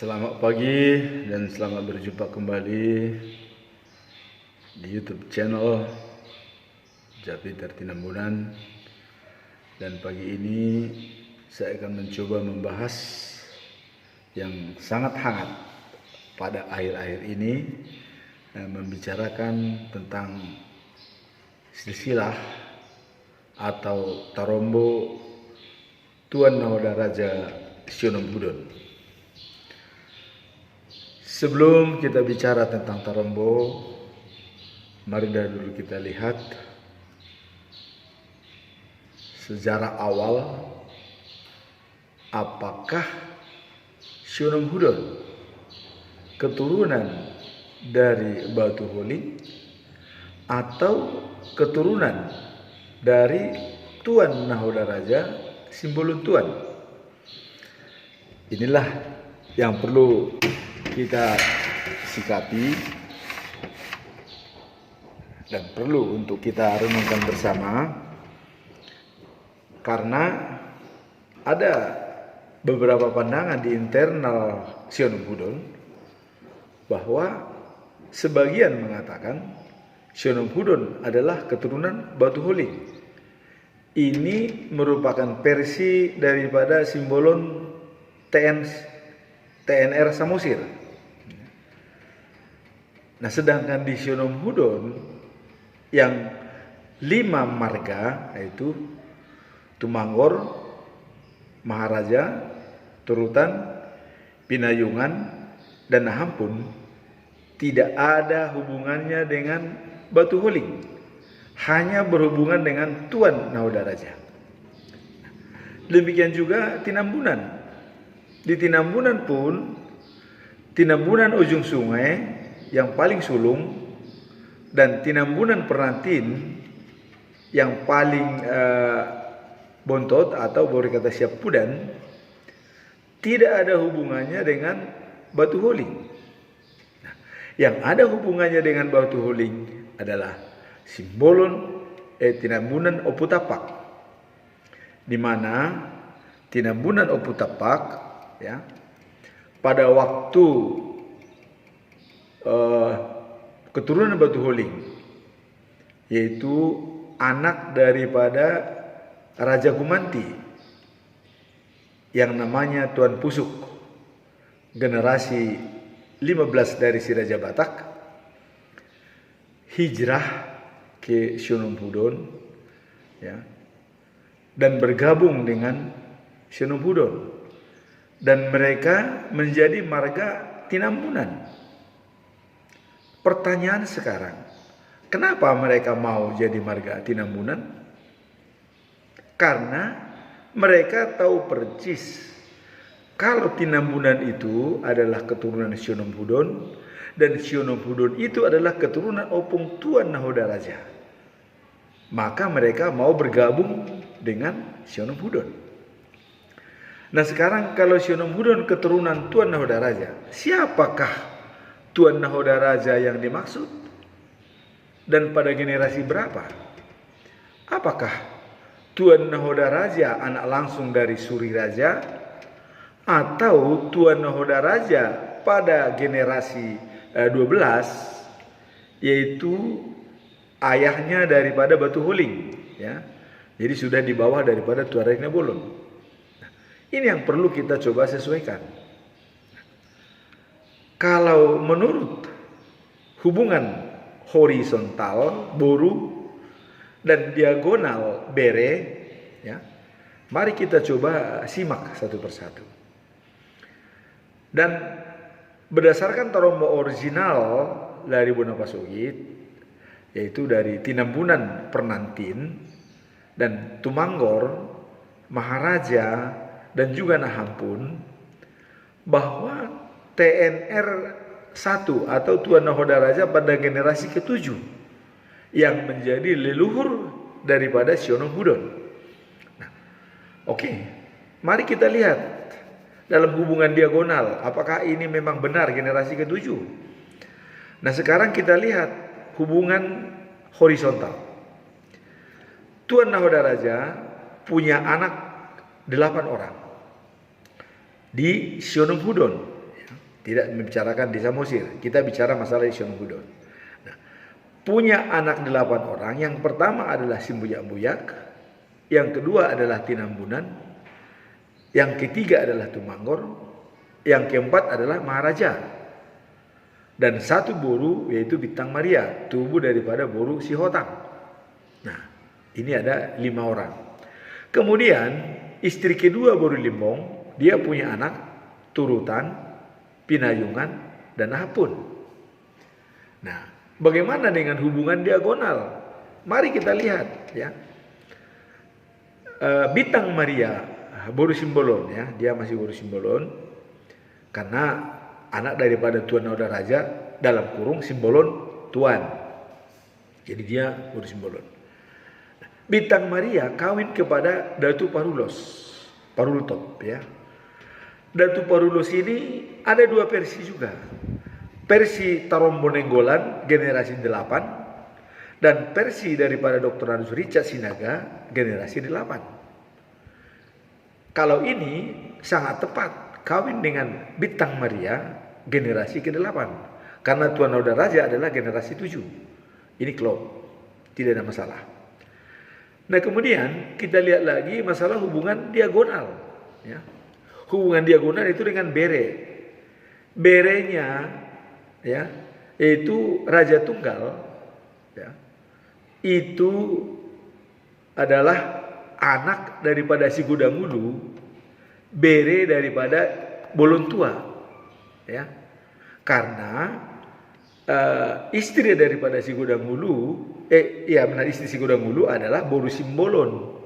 Selamat pagi dan selamat berjumpa kembali di YouTube channel Japiter Tinambunan. Dan pagi ini saya akan mencoba membahas yang sangat hangat pada akhir-akhir ini, membicarakan tentang silsilah atau Tarombo Tuan Nahoda Raja Sionombuddon. Sebelum kita bicara tentang Tarombo, mari dulu kita lihat sejarah awal. Apakah Sionombuddon keturunan dari Batu Huling atau keturunan dari Tuan Nahoda Raja Simbolon Tuan? Inilah yang perlu kita sikapi dan perlu untuk kita renungkan bersama, karena ada beberapa pandangan di internal Sionombuddon bahwa sebagian mengatakan Sionombuddon adalah keturunan Batu Huling. Ini merupakan versi daripada Simbolon TNR Samosir. Nah, sedangkan di Sionombuddon yang 5 marga, yaitu Tumanggor, Maharaja, Turutan, Pinayungan, dan Nahampun, tidak ada hubungannya dengan Batu Huling, hanya berhubungan dengan Tuan Nahoda Raja. Demikian juga Tinambunan. Di Tinambunan pun, Tinambunan ujung sungai yang paling sulung dan Tinambunan Pernantin yang paling bontot atau boleh kata Siapudan, tidak ada hubungannya dengan Batu Huling. Nah, yang ada hubungannya dengan Batu Huling adalah Simbolon Tinambunan Opu Tapak, di mana Tinambunan Opu Tapak, ya, pada waktu keturunan Batu Huling, yaitu anak daripada Raja Gumanti yang namanya Tuan Pusuk, generasi 15 dari si Raja Batak, hijrah ke Sionombuddon, ya, dan bergabung dengan Sionombuddon, dan mereka menjadi marga Tinambunan. Pertanyaan sekarang, kenapa mereka mau jadi marga Tinambunan? Karena mereka tahu persis kalau Tinambunan itu adalah keturunan Sionombuddon, dan Sionombuddon itu adalah keturunan Opung Tuan Nahoda Raja. Maka mereka mau bergabung dengan Sionombuddon. Nah, sekarang kalau Sionombuddon keturunan Tuan Nahoda Raja, siapakah Tuan Nahoda Raja yang dimaksud? Dan pada generasi berapa? Apakah Tuan Nahoda Raja anak langsung dari Suri Raja, atau Tuan Nahoda Raja pada generasi 12, yaitu ayahnya daripada Batu Huling, ya. Jadi sudah di bawah daripada Tuan Raja Bolon. Nah, ini yang perlu kita coba sesuaikan. Kalau menurut hubungan horizontal Boru dan diagonal Bere, ya, mari kita coba simak satu persatu. Dan berdasarkan Tarombo original dari Bonapasugit, yaitu dari Tinambunan Pernantin dan Tumanggor, Maharaja, dan juga Nahampun, bahwa TNR 1 atau Tuan Nahoda Raja pada generasi ke-7 yang menjadi leluhur daripada Sionombuddon. Nah, oke, mari kita lihat dalam hubungan diagonal, apakah ini memang benar generasi ke-7. Nah, sekarang kita lihat hubungan horizontal. Tuan Nahoda Raja punya anak 8 orang di Sionombuddon. Tidak membicarakan di Samosir. Kita bicara masalah di Sionobudon. Nah, punya anak 8 orang. Yang pertama adalah Simbuyak-Buyak. Yang kedua adalah Tinambunan. Yang ketiga adalah Tumanggor. Yang keempat adalah Maharaja. Dan satu boru yaitu Bintang Maria, tubuh daripada boru Sihotang. Nah, ini ada 5 orang. Kemudian istri kedua boru Limbong, dia punya anak Turutan, Pinayungan, dan Hapun. Nah, bagaimana dengan hubungan diagonal? Mari kita lihat ya. Bintang Maria boru Simbolon ya, dia masih boru Simbolon karena anak daripada Tuan Nahodaraja dalam kurung Simbolon Tuan. Jadi dia boru Simbolon. Bintang Maria kawin kepada Datu Parulutop ya. Datu Parulos ini ada 2 versi juga. Versi Tarombonenggolan generasi 8 dan versi daripada Dr. Anus Richard Sinaga generasi 8. Kalau ini sangat tepat kawin dengan Bintang Maria generasi ke-8 karena Tuan Nahodaraja adalah generasi 7. Ini klop, tidak ada masalah. Nah, kemudian kita lihat lagi masalah hubungan diagonal ya. Hubungan diagonal itu dengan Bere. Berenya ya, yaitu Raja Tunggal ya. Itu adalah anak daripada Si Gudangulu, Bere daripada Bolontua ya. Karena istri daripada Si Gudangulu istri Si Gudangulu adalah boru Simbolon,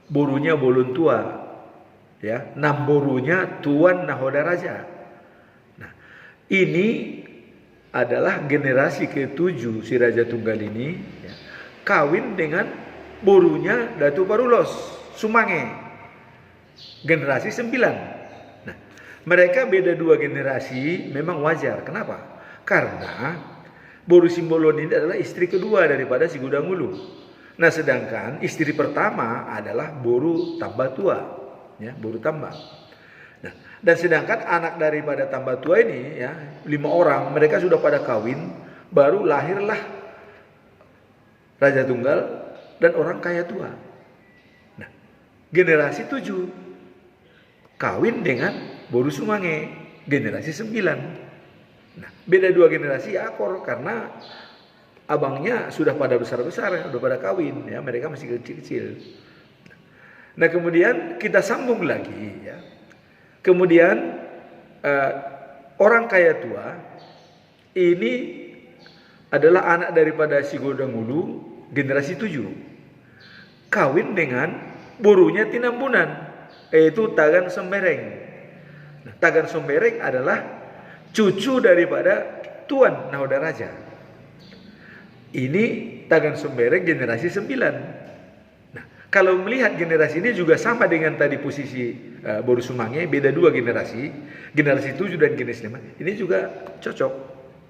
borunya Bolontua ya, namborunya Tuan Nahodaraja. Nah, ini adalah generasi ke-7 si Raja Tunggal ini ya, kawin dengan borunya Datu Parulos Sumange generasi 9. Nah, mereka beda 2 generasi memang wajar. Kenapa? Karena boru Simbolon ini adalah istri kedua daripada Si Gudangulu. Nah, sedangkan istri pertama adalah boru Tambatua ya, boru Tamba. Nah, dan sedangkan anak daripada Tambatua ini ya, 5 orang, mereka sudah pada kawin, baru lahirlah Raja Tunggal dan orang kaya tua. Nah, generasi 7 kawin dengan boru Sumange generasi 9. Nah, beda 2 generasi akor karena abangnya sudah pada besar-besar, sudah pada kawin ya, mereka masih kecil-kecil. Nah, kemudian kita sambung lagi ya. Kemudian orang kaya tua ini adalah anak daripada Si Gudangulu generasi 7. Kawin dengan borunya Tinambunan, yaitu Tagan Sombereng. Nah, Tagan Sombereng adalah cucu daripada Tuan Nahodaraja. Ini Tagan Sombereng generasi 9. Kalau melihat generasi ini juga sama dengan tadi posisi boru Sumange, beda 2 generasi, generasi 7 dan generasi 5. Ini juga cocok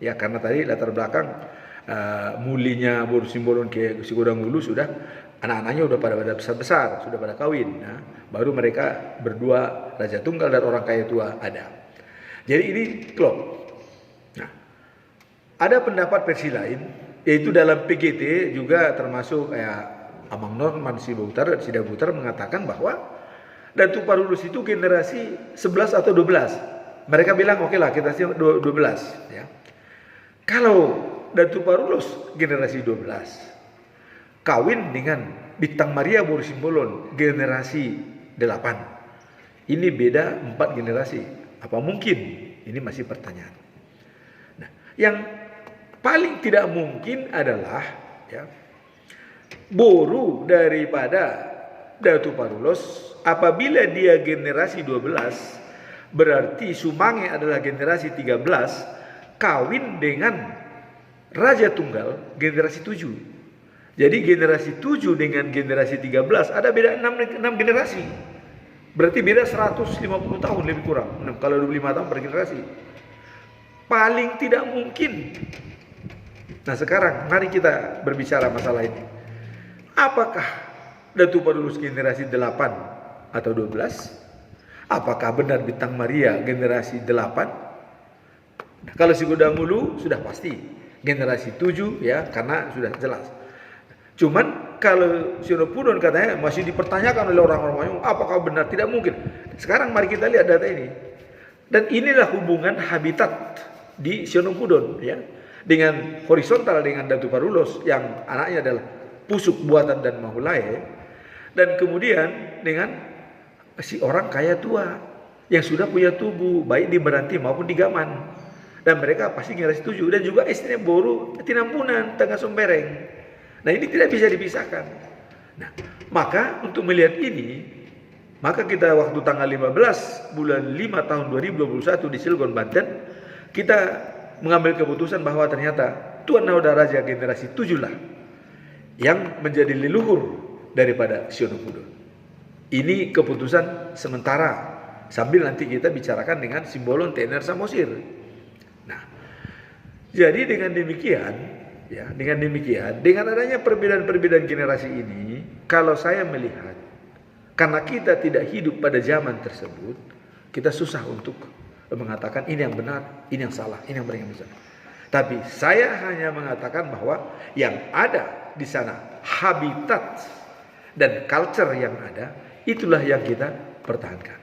ya, karena tadi latar belakang mulinya boru Simbolon ke Si Gudangulu sudah anak-anaknya udah pada besar-besar, sudah pada kawin. Nah, baru mereka berdua Raja Tunggal dan orang kaya tua ada. Jadi ini klop. Nah, ada pendapat versi lain, yaitu dalam PGT juga termasuk kayak Amang Norman Sidabutar mengatakan bahwa Datu Parulus itu generasi 11 atau 12. Mereka bilang oke lah kita 12 ya. Kalau Datu Parulus generasi 12 kawin dengan Bintang Maria boru Simbolon generasi 8. Ini beda 4 generasi. Apa mungkin? Ini masih pertanyaan. Nah, yang paling tidak mungkin adalah ya, boru daripada Datu Parulos apabila dia generasi 12, berarti Sumange adalah generasi 13 kawin dengan Raja Tunggal generasi 7. Jadi generasi 7 dengan generasi 13 ada beda 6 generasi. Berarti beda 150 tahun lebih kurang. Kalau 25 tahun per generasi. Paling tidak mungkin. Nah, sekarang mari kita berbicara masalah ini. Apakah Datu Parulus generasi 8 atau 12? Apakah benar Bintang Maria generasi 8? Kalau si Godangulu sudah pasti generasi 7 ya, karena sudah jelas. Cuman kalau Sionopudon katanya masih dipertanyakan oleh orang-orang, apakah benar? Tidak mungkin. Sekarang mari kita lihat data ini. Dan inilah hubungan habitat di Sionopudon ya, dengan horizontal dengan Datu Parulos yang anaknya adalah Pusuk, Buatan, dan Mahulae, dan kemudian dengan si orang kaya tua yang sudah punya tubuh baik di Meranti maupun di Gaman, dan mereka pasti generasi 7, dan juga istrinya Boru Tinambunan Tengah Sombereng. Nah, ini tidak bisa dipisahkan. Nah, maka untuk melihat ini, maka kita waktu tanggal 15 bulan 5 tahun 2021 di Cilegon, Banten, kita mengambil keputusan bahwa ternyata Tuan Nahoda Raja generasi 7 lah yang menjadi leluhur daripada Sionopudon. Ini keputusan sementara sambil nanti kita bicarakan dengan Simbolon Tener Samosir. Nah, jadi dengan demikian ya, dengan adanya perbedaan-perbedaan generasi ini, kalau saya melihat, karena kita tidak hidup pada zaman tersebut, kita susah untuk mengatakan ini yang benar, ini yang salah, ini yang benar, yang benar. Tapi saya hanya mengatakan bahwa yang ada di sana, habitat dan culture yang ada, itulah yang kita pertahankan.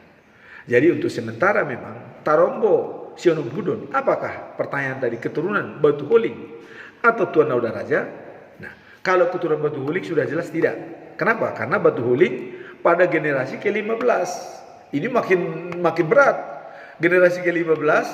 Jadi untuk sementara memang Tarombo Sionopudon, apakah pertanyaan tadi keturunan Batu Holing atau Tuan Nahoda Raja? Nah, kalau keturunan Batu Holing sudah jelas tidak. Kenapa? Karena Batu Holing pada generasi ke-15 ini makin berat. Generasi ke-15,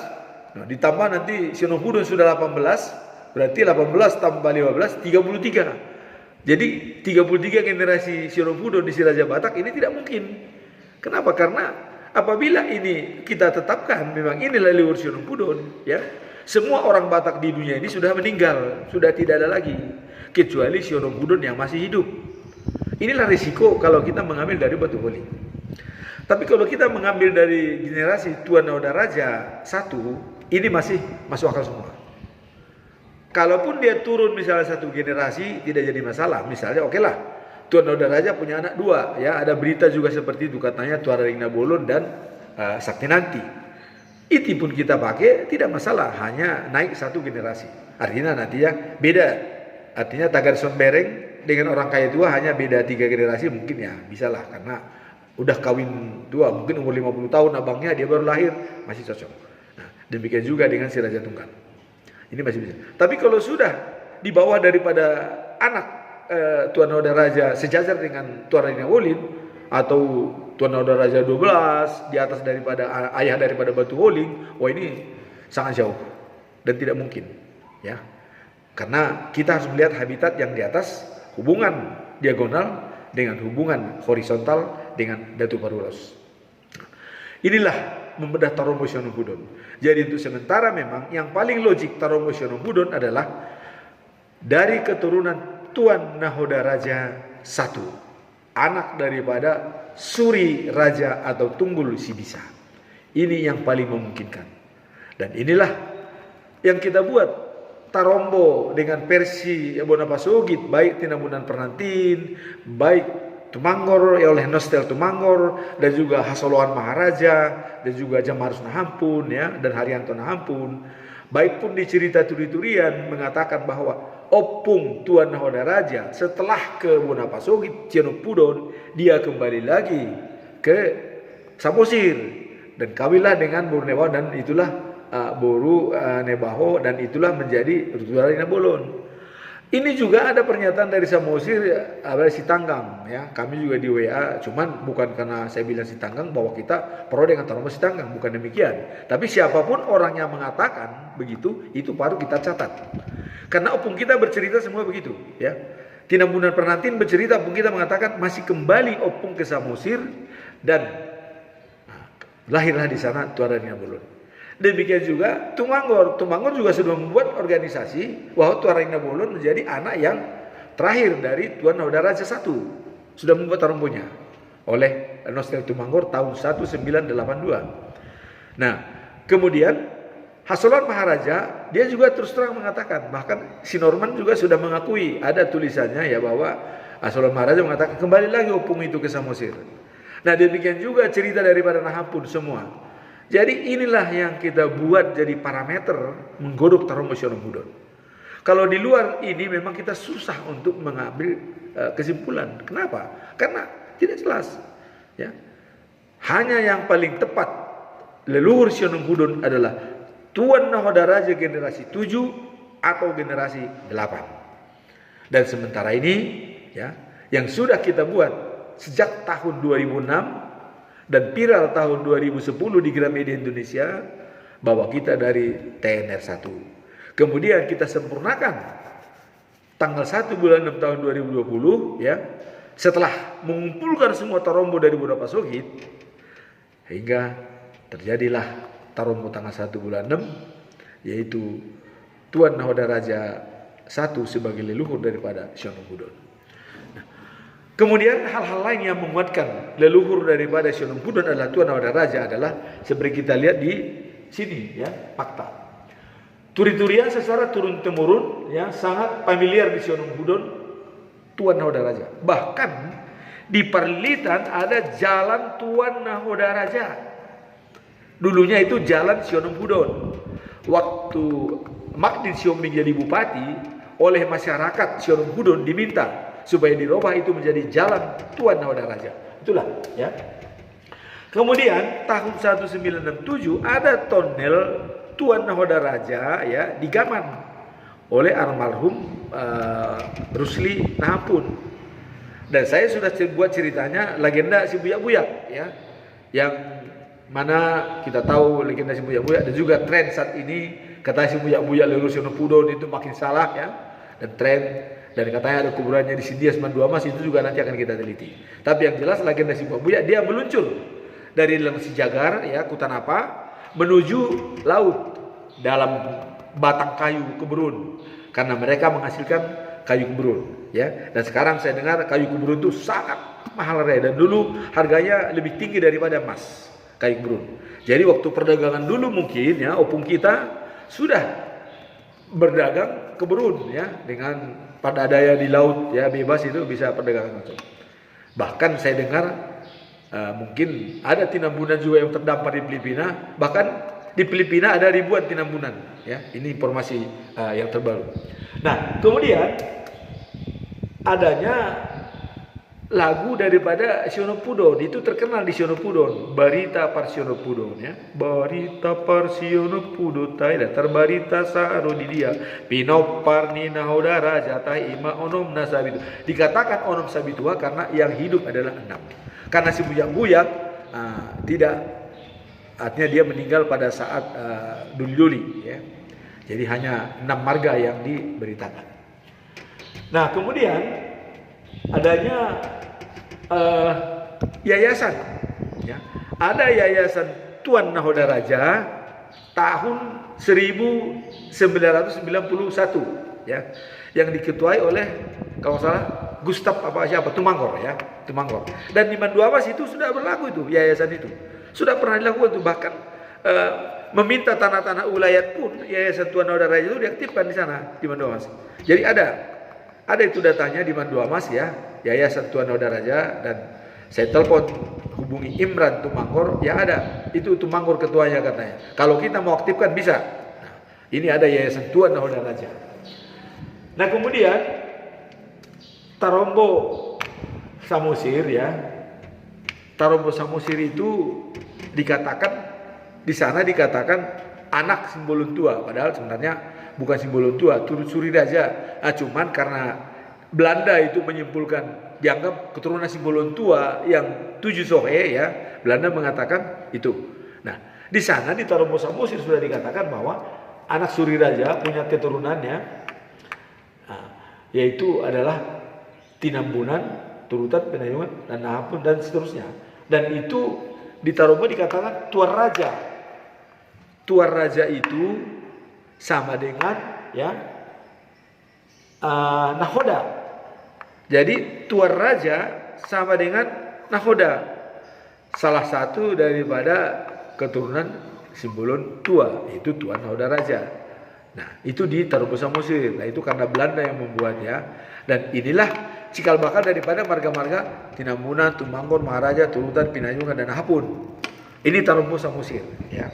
nah, ditambah nanti Sionopudon sudah 18, berarti 18 tambah 15, 33. Jadi 33 generasi Sionopudon di Siraja Batak ini tidak mungkin. Kenapa? Karena apabila ini kita tetapkan memang inilah leluhur Sionopudon ya, semua orang Batak di dunia ini sudah meninggal, sudah tidak ada lagi, kecuali Sionopudon yang masih hidup. Inilah risiko kalau kita mengambil dari Batu Holing. Tapi kalau kita mengambil dari generasi Tuan Nahoda Raja 1, ini masih masuk akal semua. Kalaupun dia turun misalnya satu generasi tidak jadi masalah. Misalnya oke lah, Tuan Nahoda Raja punya anak 2 ya, ada berita juga seperti itu katanya Tuan Raring Nabolon dan Saktinanti. Itu pun kita pakai tidak masalah, hanya naik satu generasi. Artinya nanti ya beda. Artinya Tagar Sombereng dengan orang kaya tua hanya beda 3 generasi mungkin ya, bisalah karena udah kawin tua, mungkin umur 50 tahun abangnya, dia baru lahir, masih cocok. Nah, demikian juga dengan si Raja Tunggal. Ini masih bisa. Tapi kalau sudah di bawah daripada anak Tuan Nahoda Raja sejajar dengan Tuan Raja Wolin, atau Tuan Nahoda Raja 12 di atas daripada ayah daripada Batu Holing, wah ini sangat jauh dan tidak mungkin ya. Karena kita harus melihat habitat yang di atas, hubungan diagonal dengan hubungan horizontal dengan Datu Parulos. Inilah membedah Tarombo Sionopudon. Jadi untuk sementara memang yang paling logik Tarombo Sionopudon adalah dari keturunan Tuan Nahoda Raja 1, anak daripada Suri Raja atau Tunggul Sibisa. Ini yang paling memungkinkan. Dan inilah yang kita buat Tarombo dengan versi Bonapasogit, baik Tinambunan Pernantin, baik Tumanggor oleh Nostel Tumanggor, dan juga Hasoloan Maharaja, dan juga Jamarus Nahampun ya, dan Haryanto Nahampun. Baik pun di cerita turi-turian mengatakan bahwa opung Tuan Nahoda Raja setelah ke Bonapasogit Sionopudon, dia kembali lagi ke Samosir dan kawinlah dengan Boru Nebaho, dan itulah Boru Nebaho, dan itulah menjadi Tuan Nabolon. Ini juga ada pernyataan dari Samosir, si Tanggang ya. Kami juga di WA, cuman bukan karena saya bilang si Tanggang bahwa kita pro dengan Tarombo si Tanggang, bukan demikian. Tapi siapapun orang yang mengatakan begitu, itu baru kita catat. Karena opung kita bercerita semua begitu ya. Tinambunan Pernantin bercerita, opung kita mengatakan masih kembali opung ke Samosir, dan lahirlah di sana Tuan Raja Nabolon. Demikian juga Tumanggor juga sudah membuat organisasi bahwa Tuan Raja Nabolon menjadi anak yang terakhir dari Tuan Nahoda Raja 1. Sudah membuat tarombonya oleh Nostel Tumanggor tahun 1982. Nah, kemudian Hasoloan Maharaja dia juga terus terang mengatakan, bahkan si Norman juga sudah mengakui, ada tulisannya ya, bahwa Hasoloan Maharaja mengatakan kembali lagi opung itu ke Samosir. Nah, demikian juga cerita daripada Nahampun semua. Jadi inilah yang kita buat jadi parameter menggodok Tarombo Sionomudon. Kalau di luar ini memang kita susah untuk mengambil kesimpulan. Kenapa? Karena tidak jelas. Ya. Hanya yang paling tepat leluhur Sionomudon adalah Tuan Nahoda Raja generasi 7 atau generasi 8. Dan sementara ini ya, yang sudah kita buat sejak tahun 2006 dan viral tahun 2010 di Gramedia Indonesia bahwa kita dari TNR 1. Kemudian kita sempurnakan tanggal 1 bulan 6 tahun 2020 ya, setelah mengumpulkan semua Tarombo dari beberapa Sogit, hingga terjadilah Tarombo tanggal 1 bulan 6, yaitu Tuan Nahoda Raja 1 sebagai leluhur daripada Sionomudon. Nah, kemudian hal-hal lain yang menguatkan leluhur daripada Sionomudon adalah Tuan Nahoda Raja adalah seperti kita lihat di sini ya, fakta. Turi-turian secara turun-temurun ya, sangat familiar di Sionomudon Tuan Nahoda Raja. Bahkan di Perlitan ada jalan Tuan Nahoda Raja. Dulunya itu jalan Sionomudon. Waktu Magdin Siombing jadi bupati, oleh masyarakat Sionomudon diminta supaya dirubah itu menjadi jalan Tuan Nahoda Raja. Itulah ya. Kemudian tahun 1967 ada tonel Tuan Nahoda Raja ya digaman oleh almarhum Rusli Nahapun. Dan saya sudah buat ceritanya legenda si Buyak-Buyak ya, yang mana kita tahu legenda si Buyak-Buyak, dan juga tren saat ini katanya si Buyak-Buyak leluhur Sionomudon itu makin salah ya, dan tren, dan katanya ada kuburannya di Sindias Mandua Mas, itu juga nanti akan kita teliti. Tapi yang jelas legenda si Buyak-Buyak dia meluncur dari Lengsi Jagar ya, Kutanapa menuju laut dalam batang kayu keberun, karena mereka menghasilkan kayu keberun ya. Dan sekarang saya dengar kayu keberun itu sangat mahal raya, dan dulu harganya lebih tinggi daripada emas kayu keberun. Jadi waktu perdagangan dulu mungkin ya, opung kita sudah berdagang keberun ya, dengan pada daya di laut ya, bebas itu bisa perdagangan macam. Bahkan saya dengar mungkin ada tinambunan juga yang terdampar di Filipina, bahkan di Filipina ada ribuan tinambunan ya. Ini informasi yang terbaru. Nah, kemudian adanya lagu daripada Sionomudon, itu terkenal di Sionomudon, Barita par Sionopudon ya. Barita par Sionopudon tai datar barita saro di dia pinopar ni Nahoda Raja tai ima onom nasabitu. Dikatakan onom sabitua karena yang hidup adalah 6. Karena si Buyak-Buyak tidak, artinya dia meninggal pada saat duli-duli ya. Jadi hanya 6 marga yang diberitakan. Nah, kemudian adanya yayasan ya. Ada yayasan Tuan Nahoda Raja tahun 1991 ya, yang diketuai oleh kalau salah Gustav siapa Tumangkor ya, Tumangkor. Dan di Mandua Mas itu sudah berlaku itu yayasan itu. Sudah pernah dilakukan itu, bahkan meminta tanah-tanah ulayat pun yayasan Tuan Nahoda Raja itu diaktifkan di sana di Mandua Mas. Jadi ada itu datanya di Mandua Mas ya, yayasan Tuan Nahoda Raja, dan saya telepon hubungi Imran Tumangkor, ya ada. Itu Tumangkor ketuanya katanya. Kalau kita mau aktifkan bisa. Nah, ini ada yayasan Tuan Nahoda Raja. Nah, kemudian Tarombo Samosir ya. Tarombo Samosir itu dikatakan di sana dikatakan anak Simbolon Tua, padahal sebenarnya bukan Simbolon Tua, turut Suri Raja. Nah, cuman karena Belanda itu menyimpulkan dianggap keturunan Simbolon Tua yang 7 Sohe ya, Belanda mengatakan itu. Nah, di sana di Tarombo Samosir sudah dikatakan bahwa anak Suri Raja punya keturunannya, yaitu adalah Tinambunan, Turutan, Penayungan, dan Nahapun, dan seterusnya. Dan itu di Tarombo dikatakan Tuan Raja. Tuan Raja itu sama dengan ya Nahoda. Jadi Tuan Raja sama dengan Nahoda, salah satu daripada keturunan Simbolon Tua, itu Tuan Nahoda Raja. Nah, itu di Tarombo Samosir. Nah, itu karena Belanda yang membuatnya. Dan inilah cikal bakal daripada marga-marga Tinambunan, Tumangkor, Maharaja, Turutan, Pinayungan, dan Nahapun. Ini Tarombo Samosir, ya.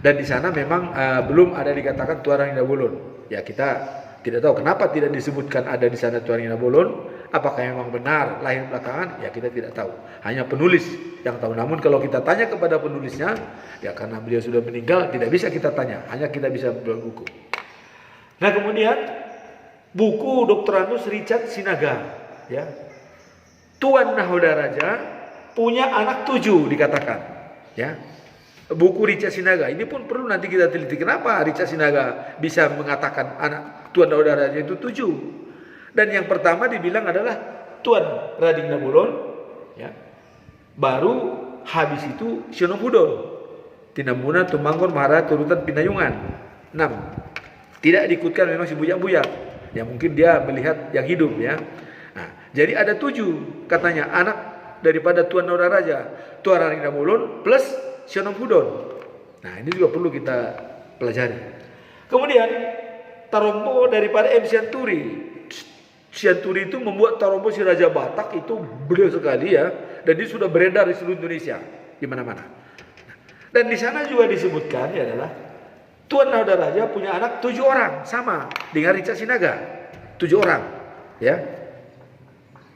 Dan di sana memang belum ada dikatakan Tuan Rangina Bolon. Ya, kita tidak tahu kenapa tidak disebutkan ada di sana Tuan Rangina Bolon. Apakah memang benar lahir belakangan? Ya, kita tidak tahu. Hanya penulis yang tahu. Namun kalau kita tanya kepada penulisnya, ya karena beliau sudah meninggal, tidak bisa kita tanya. Hanya kita bisa berbuku. Nah, kemudian buku Dr. Anus Richard Sinaga, ya. Tuan Nahoda Raja punya anak 7 dikatakan, ya. Buku Richard Sinaga ini pun perlu nanti kita teliti. Kenapa Richard Sinaga bisa mengatakan anak Tuan Nahoda Raja itu 7? Dan yang pertama dibilang adalah Tuan Radingna Bolon, ya. Baru habis itu Sionobudon, Tinambunan, Tumangkor, Mahara, Turutan, Pinayungan. 6. Tidak diikutkan memang si bujang-bujang. Ya mungkin dia melihat yang hidup, ya. Nah, jadi ada 7 katanya anak daripada Tuan Nahoda Raja, Tuan Radingna Bolon plus Sionobudon. Nah, ini juga perlu kita pelajari. Kemudian Tarombo daripada M. Sianturi. Sianturi itu membuat Tarombo si Raja Batak itu beliau sekali, ya, dan dia sudah beredar di seluruh Indonesia di mana-mana. Dan di sana juga disebutkan ya adalah Tuan Nahoda Raja punya anak 7 orang sama dengan Richard Sinaga. 7 orang, ya.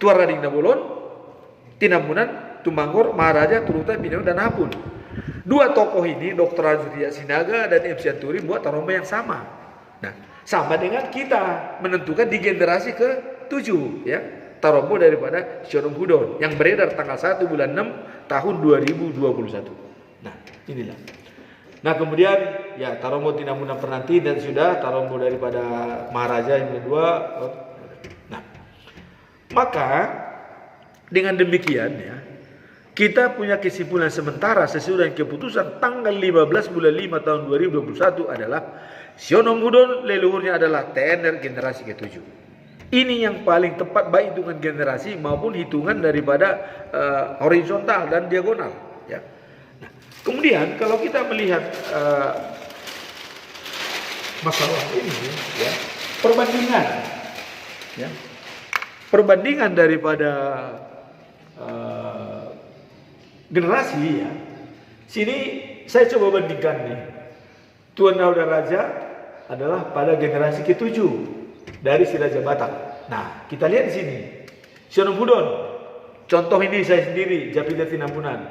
Tuan Radingna Bolon, Tinambunan, Tumangkor, Maharaja, Turutan, Pinayungan, dan Hapun. 2 tokoh ini, Dr. Anus Richard Sinaga dan M. Sianturi, buat Tarombo yang sama. Nah, sama dengan kita menentukan di generasi ke-7, ya, Tarombo daripada Sionobudon yang beredar tanggal 1 bulan 6 tahun 2021. Nah, inilah. Nah, kemudian ya Tarombo Tinambunan Pernanti dan sudah Tarombo daripada Maharaja yang kedua. Nah, maka dengan demikian, ya, kita punya kesimpulan sementara sesuai dengan keputusan tanggal 15 bulan 5 tahun 2021 adalah Sionobudon leluhurnya adalah TNR generasi ke-7. Ini yang paling tepat baik hitungan generasi maupun hitungan daripada horizontal dan diagonal, ya. Nah, kemudian kalau kita melihat masalah ini, ya, perbandingan daripada generasi, ya. Sini saya coba bandingkan nih. Tuan Nahoda Raja adalah pada generasi ke-7 dari si Raja Batak. Nah, kita lihat di sini. Sionobudon. Contoh ini saya sendiri, Japida Tinambunan.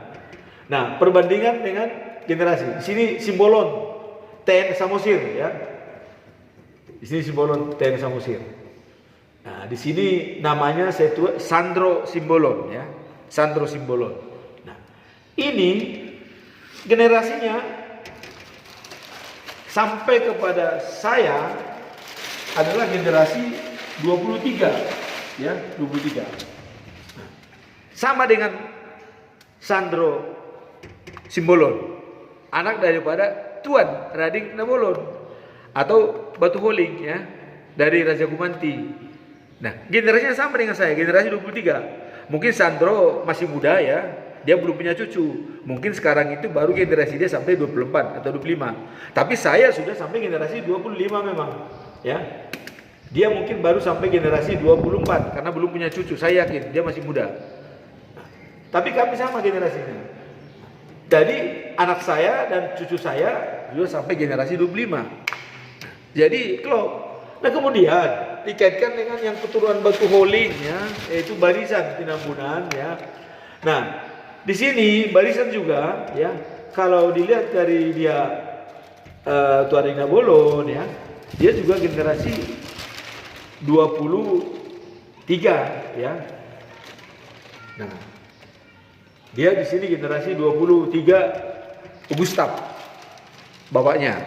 Nah, perbandingan dengan generasi. Di sini Simbolon, TN Samosir, ya. Di sini Simbolon, TN Samosir. Nah, di sini namanya saya tulis Sandro Simbolon, ya. Sandro Simbolon. Nah, ini generasinya sampai kepada saya adalah generasi 23, ya, 23. Nah, sama dengan Sandro Simbolon, anak daripada Tuan Radingna Bolon atau Batu Holing, ya, dari Raja Gumanti. Nah, generasinya sama dengan saya, generasi 23. Mungkin Sandro masih muda, ya. Dia belum punya cucu. Mungkin sekarang itu baru generasi dia sampai 24 atau 25. Tapi saya sudah sampai generasi 25 memang, ya. Dia mungkin baru sampai generasi 24 karena belum punya cucu. Saya yakin dia masih muda. Tapi kami sama generasinya. Jadi anak saya dan cucu saya juga sampai generasi 25. Jadi klop. Nah, kemudian dikaitkan dengan yang keturunan Batu Holing, ya, yaitu barisan Tinambunan, ya. Nah, di sini barisan juga, ya, kalau dilihat dari dia Tuan Radingna Bolon, ya, dia juga generasi 23, ya. Nah, dia di sini generasi 23 Gustaf, bapaknya.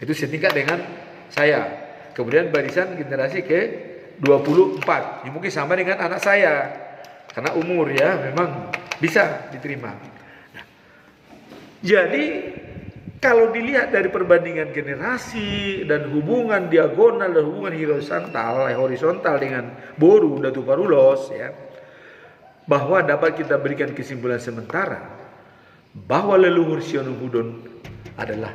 Itu setingkat dengan saya. Kemudian barisan generasi ke-24, ya, mungkin sama dengan anak saya. Karena umur, ya, memang bisa diterima. Nah, jadi kalau dilihat dari perbandingan generasi dan hubungan diagonal dan hubungan horizontal dengan Boru Datu Parulos, ya, bahwa dapat kita berikan kesimpulan sementara bahwa leluhur Sionobudon adalah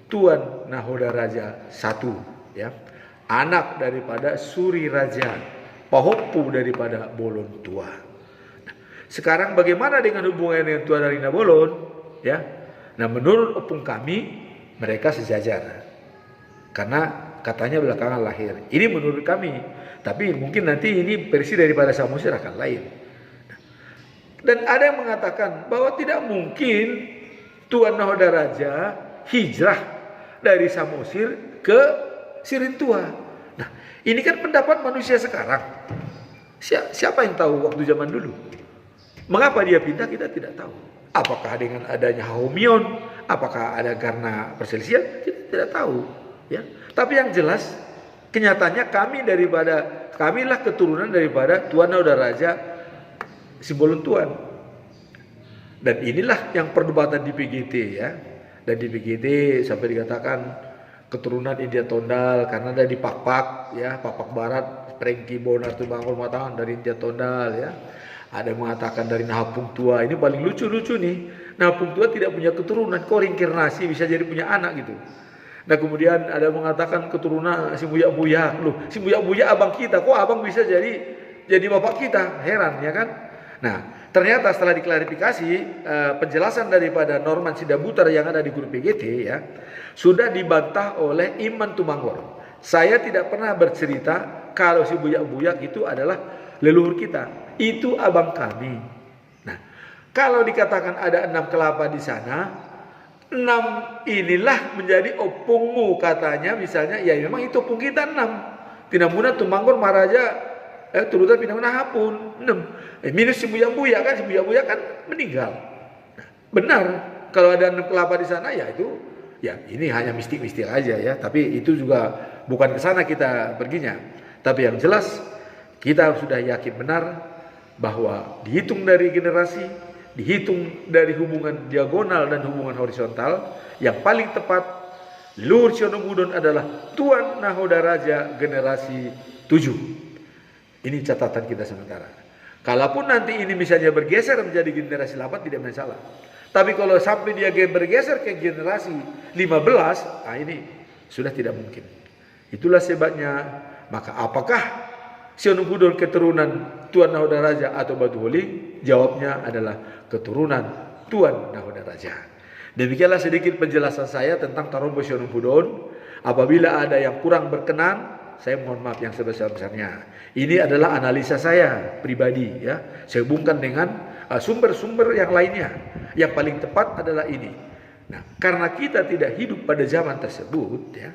Tuan Nahoda Raja 1, ya, anak daripada Suri Raja Pahopu daripada Bolon Tua. Sekarang bagaimana dengan hubungan dengan Tuan Radingna Bolon? ya. Nah, menurut opung kami mereka sejajar. Karena katanya belakangan lahir. Ini menurut kami. Tapi mungkin nanti ini versi daripada Samosir akan lain. Dan ada yang mengatakan bahwa tidak mungkin Tuan Nahoda Raja hijrah dari Samosir ke Sirintua. Nah, ini kan pendapat manusia sekarang. Siapa yang tahu waktu zaman dulu? Mengapa dia pindah kita tidak tahu. Apakah dengan adanya Haomion? Apakah ada karena perselisihan? Kita tidak tahu. Ya. Tapi yang jelas kenyataannya kamilah keturunan daripada Tuan Nahoda Raja Simbolon Tuan. Dan inilah yang perdebatan di PGT ya. Dan di PGT sampai dikatakan keturunan India Tondal karena ada di Pakpak ya, Pakpak Barat, Prengki Bonar Tumangkol Matangan dari India Tondal ya. Ada yang mengatakan dari Nahapung Tua. Ini paling lucu-lucu nih. Nahapung Tua tidak punya keturunan, kok reinkarnasi bisa jadi punya anak gitu. Nah, kemudian ada yang mengatakan keturunan si Buyak-Buyak. Loh, si Buyak-Buyak abang kita, kok abang bisa jadi bapak kita? Heran ya kan? Nah, ternyata setelah diklarifikasi penjelasan daripada Norman Sidabutar yang ada di grup PGT ya, sudah dibantah oleh Iman Tumanggor. Saya tidak pernah bercerita kalau si Buyak-Buyak itu adalah leluhur kita. Itu abang kami. Nah, kalau dikatakan ada 6 kelapa di sana, 6 inilah menjadi opungmu katanya, misalnya ya memang itu opung kita 6. Tinamuna Tumanggor Maharaja turutan Pinamuna Hapun 6. Minus si Buyak-Buyak kan, si Buyak-Buyak kan meninggal. Nah, benar kalau ada 6 kelapa di sana ya itu ya ini hanya mistik-mistik aja ya, tapi itu juga bukan ke sana kita perginya. Tapi yang jelas kita sudah yakin benar bahwa dihitung dari generasi, dihitung dari hubungan diagonal dan hubungan horizontal, yang paling tepat leluhur Sionomudon adalah Tuan Nahoda Raja generasi 7. Ini catatan kita sementara. Kalaupun nanti ini misalnya bergeser menjadi generasi 8 tidak masalah. Tapi kalau sampai dia bergeser ke generasi 15, nah ini sudah tidak mungkin. Itulah sebabnya, maka apakah Sionomudon keturunan Tuan Nahoda Raja atau Batu Holi? Jawabnya adalah keturunan Tuan Nahoda Raja. Demikianlah sedikit penjelasan saya tentang Tarombo Sionomudon. Apabila ada yang kurang berkenan, saya mohon maaf yang sebesar-besarnya. Ini adalah analisa saya pribadi ya. Saya hubungkan dengan sumber-sumber yang lainnya. Yang paling tepat adalah ini. Nah, karena kita tidak hidup pada zaman tersebut ya,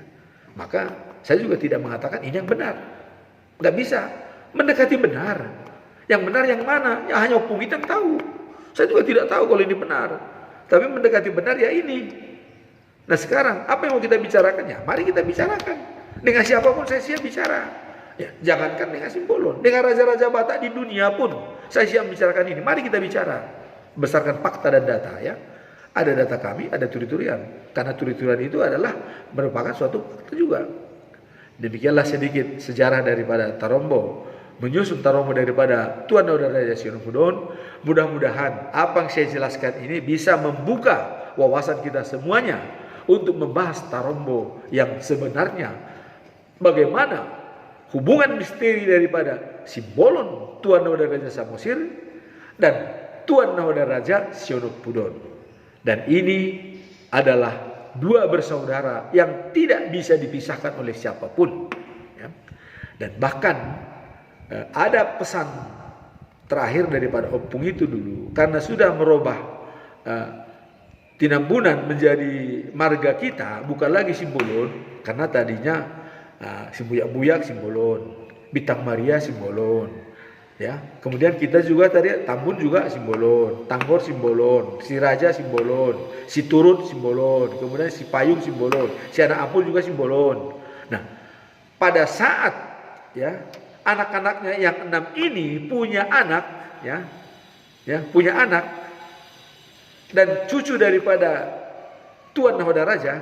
maka saya juga tidak mengatakan ini yang benar. Nggak bisa mendekati benar. Yang benar yang mana? Ya hanya opung kita tahu. Saya juga tidak tahu kalau ini benar. Tapi mendekati benar ya ini. Nah, sekarang apa yang mau kita bicarakan ya? Mari kita bicarakan. Dengan siapapun saya siap bicara. Ya, jangankan dengan Simbolon, dengan raja-raja Batak di dunia pun saya siap bicarakan ini. Mari kita bicara berdasarkan fakta dan data ya. Ada data kami, ada turi-turian. Karena turi-turian itu adalah merupakan suatu fakta juga. Demikianlah sedikit sejarah daripada Tarombo, menyusun Tarombo daripada Tuan Nahoda Raja Sionomudon. Mudah-mudahan apa yang saya jelaskan ini bisa membuka wawasan kita semuanya untuk membahas Tarombo yang sebenarnya, bagaimana hubungan misteri daripada Simbolon Tuan Nahoda Raja Samosir dan Tuan Nahoda Raja Sionomudon. Dan ini adalah dua bersaudara yang tidak bisa dipisahkan oleh siapapun ya. Dan bahkan ada pesan terakhir daripada opung itu dulu, karena sudah merubah Tinambunan menjadi marga kita, bukan lagi Simbolon. Karena tadinya si Buyak-Buyak Simbolon, Bintang Maria Simbolon ya. Kemudian kita juga tadi Tambun juga Simbolon, Tanggor Simbolon, si Raja Simbolon, si Turut Simbolon, kemudian si Payung Simbolon, si Anak Ampul juga Simbolon. Nah, pada saat ya anak-anaknya yang 6 ini punya anak ya, punya anak dan cucu daripada Tuan Nahoda Raja,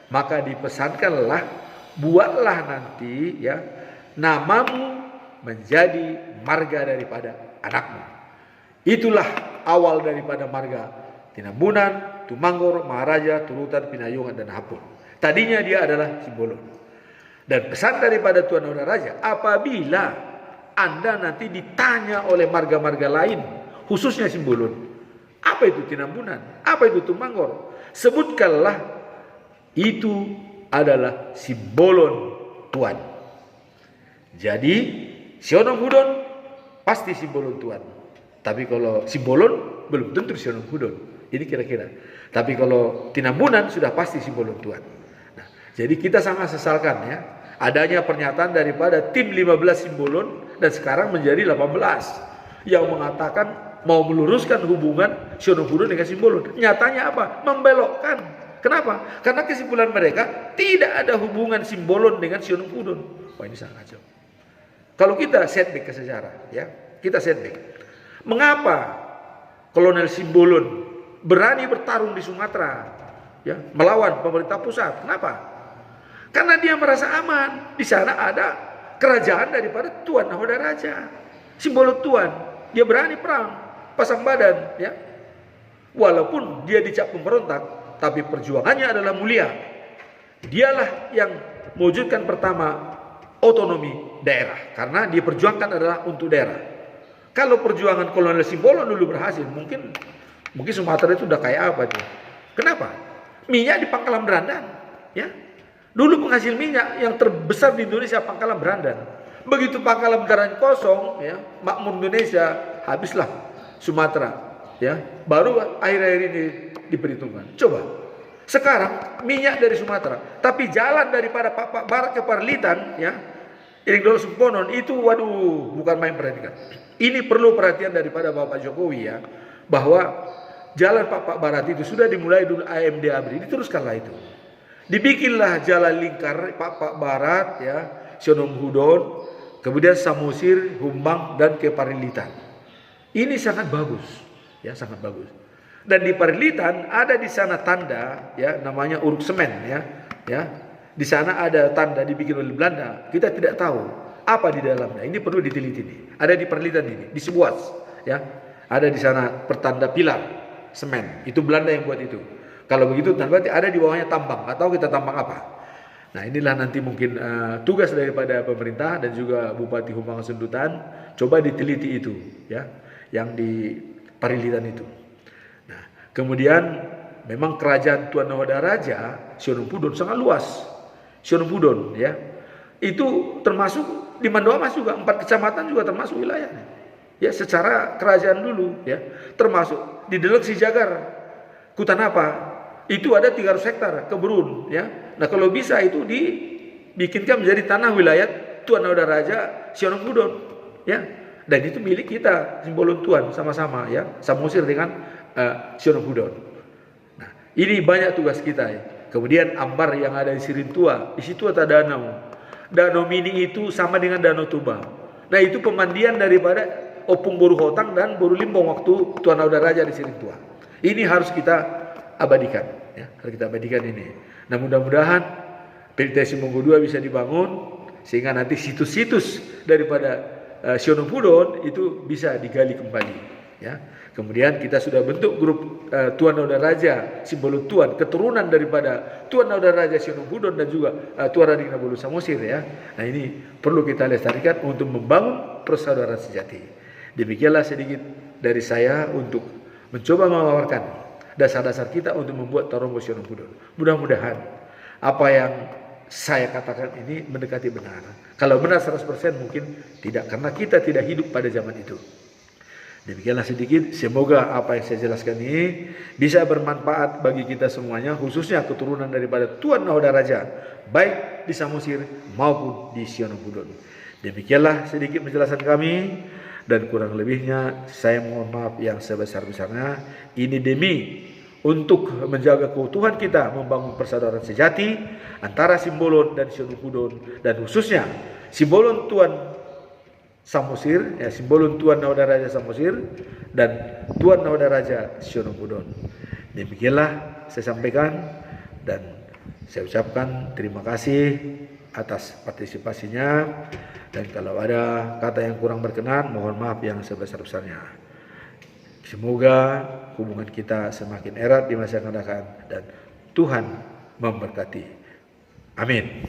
maka dipesankanlah buatlah nanti ya namamu menjadi marga daripada anakmu. Itulah awal daripada marga Tinambunan, Tumanggor, Maharaja, Turutan, Pinayungan, dan Hapun. Tadinya dia adalah Simbolon. Dan pesan daripada Tuan Nahoda Raja, apabila Anda nanti ditanya oleh marga-marga lain, khususnya Simbolon, Apa itu tinambunan? Apa itu tumanggor? Sebutkanlah, itu adalah simbolon Tuhan. Jadi sionom hudon pasti simbolon Tuhan. Tapi kalau simbolon belum tentu sionom hudon. Ini kira-kira. Tapi kalau tinambunan sudah pasti simbolon Tuhan. Nah, jadi kita sangat sesalkan ya, adanya pernyataan daripada tim 15 simbolon dan sekarang menjadi 18 yang mengatakan mau meluruskan hubungan sionom hudon dengan simbolon. Nyatanya apa? Membelokkan. Kenapa? Karena kesimpulan mereka tidak ada hubungan simbolon dengan sionom hudon. Wah, ini sangat kacau. Kalau kita setback ke sejarah, ya, kita setback. Mengapa Kolonel Simbolon berani bertarung di Sumatera, ya, melawan pemerintah pusat? Kenapa? Karena dia merasa aman. Di sana ada kerajaan daripada Tuan Nahoda Raja, Simbolon Tuan. Dia berani perang, pasang badan, ya. Walaupun dia dicap pemberontak, tapi perjuangannya adalah mulia. Dialah yang mewujudkan pertama otonomi daerah, karena dia perjuangkan adalah untuk daerah. Kalau perjuangan Kolonel Simbolon dulu berhasil, mungkin Sumatera itu udah kayak apa tuh? Kenapa? Minyak di Pangkalan Berandan, ya. Dulu penghasil minyak yang terbesar di Indonesia Pangkalan Berandan. Begitu Pangkalan Berandan kosong, ya, makmur Indonesia, habislah Sumatera, ya. Baru akhir-akhir ini diperhitungkan. Coba, sekarang minyak dari Sumatera, tapi jalan daripada Pak Barat ke Parlitan, ya, Iring Dolo Sumponon itu, waduh, bukan main perhatikan. Ini perlu perhatian daripada Bapak Jokowi, ya, bahwa jalan Pak Barat itu sudah dimulai dulu AMD ABRI, diteruskanlah itu. Dibikinlah jalan lingkar Pak Barat, ya, sionom hudon, kemudian Samosir, Humbang, dan ke Parilitan. Ini sangat bagus, ya, sangat bagus. Dan di Parilitan ada di sana tanda, ya, namanya Uruk Semen, ya. Di sana ada tanda dibikin oleh Belanda. Kita tidak tahu apa di dalamnya. Ini perlu diteliti nih. Ada di Parilitan ini, di Sebuas, ya. Ada di sana pertanda pilar semen. Itu Belanda yang buat itu. Kalau begitu berarti ada di bawahnya tambang, atau kita tambang apa. Nah, inilah nanti mungkin tugas daripada pemerintah dan juga Bupati Humbang Sundutan, coba diteliti itu, ya, yang di Parilitan itu. Nah, kemudian memang kerajaan Tuan Nahoda Raja Sionom Hudon sangat luas. Sionom Hudon, ya, itu termasuk di Mandoa Mas juga 4 kecamatan juga termasuk wilayahnya, ya, secara kerajaan dulu, ya, termasuk di Delek Sijagar, Kutanapa itu ada 300 hektar kebun, ya. Nah, kalau bisa itu dibikinkan menjadi tanah wilayah Tuan Nahoda Raja Sionom Hudon, ya, dan itu milik kita, Simbolon Tuan sama-sama, ya, Samosir dengan Sionom Hudon. Nah, ini banyak tugas kita, ya. Kemudian Ambar yang ada di Sirintua, di situ ada danau. Danau Mini itu sama dengan Danau Toba. Nah, itu pemandian daripada Opung Boru Hotang dan Boru Limbong waktu Tuan Nahoda Raja di Sirintua. Ini harus kita abadikan, ya, harus kita abadikan ini. Nah, mudah-mudahan PLTS Monggo 2 bisa dibangun sehingga nanti situs-situs daripada Sionom Hudon itu bisa digali kembali, ya. Kemudian kita sudah bentuk grup Tuan Nahoda Raja Simbolon Tuan, keturunan daripada Tuan Nahoda Raja Sionom Hudon dan juga Tuan Raden Bolu Samosir, ya. Nah, ini perlu kita lestarikan untuk membangun persaudaraan sejati. Demikianlah sedikit dari saya untuk mencoba memaparkan dasar-dasar kita untuk membuat Taronggo Sionom Hudon. Mudah-mudahan apa yang saya katakan ini mendekati benar. Kalau benar 100% mungkin tidak, karena kita tidak hidup pada zaman itu. Demikianlah sedikit, semoga apa yang saya jelaskan ini bisa bermanfaat bagi kita semuanya, khususnya keturunan daripada Tuan Nahoda Raja, baik di Samosir maupun di Sionom Hudon. Demikianlah sedikit penjelasan kami, dan kurang lebihnya saya mohon maaf yang sebesar-besarnya. Ini demi untuk menjaga keutuhan kita, membangun persaudaraan sejati antara Simbolon dan Sionom Hudon, dan khususnya Simbolon Tuan Samosir, ya, Simbolon Tuan Nahoda Raja Samosir dan Tuan Nahoda Raja Sionom Hudon. Demikianlah saya sampaikan, dan saya ucapkan terima kasih atas partisipasinya, dan kalau ada kata yang kurang berkenan mohon maaf yang sebesar-besarnya. Semoga hubungan kita semakin erat di masa yang akan datang, dan Tuhan memberkati. Amin.